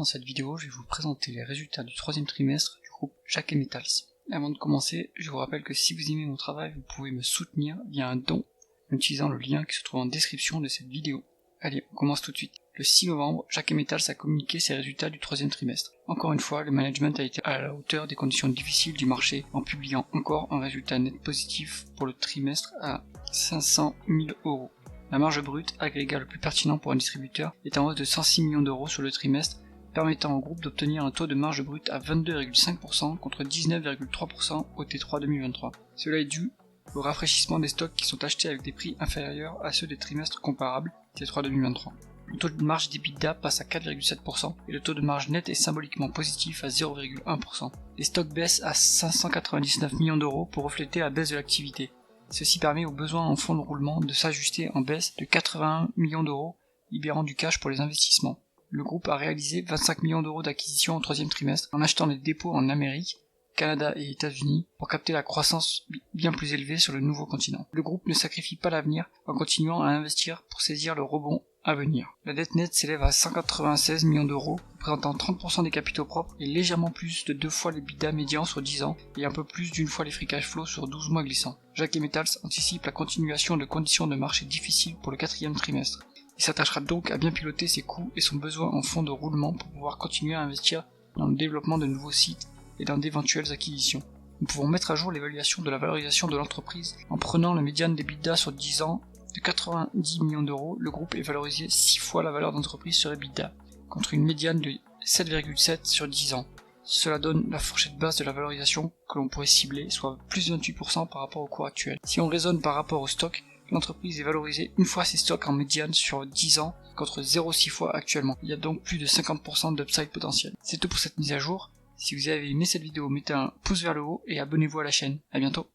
Dans cette vidéo, je vais vous présenter les résultats du troisième trimestre du groupe Jacquet Metals. Avant de commencer, je vous rappelle que si vous aimez mon travail, vous pouvez me soutenir via un don en utilisant le lien qui se trouve en description de cette vidéo. Allez, on commence tout de suite. Le 6 novembre, Jacquet Metals a communiqué ses résultats du troisième trimestre. Encore une fois, le management a été à la hauteur des conditions difficiles du marché en publiant encore un résultat net positif pour le trimestre à 500 000 €. La marge brute, agrégat le plus pertinent pour un distributeur, est en hausse de 106 millions d'euros sur le trimestre, permettant au groupe d'obtenir un taux de marge brute à 22,5% contre 19,3% au T3 2023. Cela est dû au rafraîchissement des stocks qui sont achetés avec des prix inférieurs à ceux des trimestres comparables T3 2023. Le taux de marge d'EBITDA passe à 4,7% et le taux de marge net est symboliquement positif à 0,1%. Les stocks baissent à 599 millions d'euros pour refléter la baisse de l'activité. Ceci permet aux besoins en fonds de roulement de s'ajuster en baisse de 81 millions d'euros, libérant du cash pour les investissements. Le groupe a réalisé 25 millions d'euros d'acquisition au troisième trimestre en achetant des dépôts en Amérique, Canada et États-Unis pour capter la croissance bien plus élevée sur le nouveau continent. Le groupe ne sacrifie pas l'avenir en continuant à investir pour saisir le rebond à venir. La dette nette s'élève à 196 millions d'euros, représentant 30% des capitaux propres et légèrement plus de 2 fois l'EBITDA médian sur 10 ans et un peu plus d'une fois les free cash flow sur 12 mois glissants. Jacquet Metals anticipe la continuation de conditions de marché difficiles pour le quatrième trimestre. Il s'attachera donc à bien piloter ses coûts et son besoin en fonds de roulement pour pouvoir continuer à investir dans le développement de nouveaux sites et dans d'éventuelles acquisitions. Nous pouvons mettre à jour l'évaluation de la valorisation de l'entreprise en prenant le médiane d'EBITDA sur 10 ans de 90 millions d'euros. Le groupe est valorisé 6 fois la valeur d'entreprise sur EBITDA, contre une médiane de 7,7 sur 10 ans. Cela donne la fourchette basse de la valorisation que l'on pourrait cibler, soit plus 28% par rapport au cours actuel. Si on raisonne par rapport au stock, l'entreprise est valorisée une fois ses stocks en médiane sur 10 ans contre 0,6 fois actuellement. Il y a donc plus de 50% d'upside potentiel. C'est tout pour cette mise à jour. Si vous avez aimé cette vidéo, mettez un pouce vers le haut et abonnez-vous à la chaîne. À bientôt.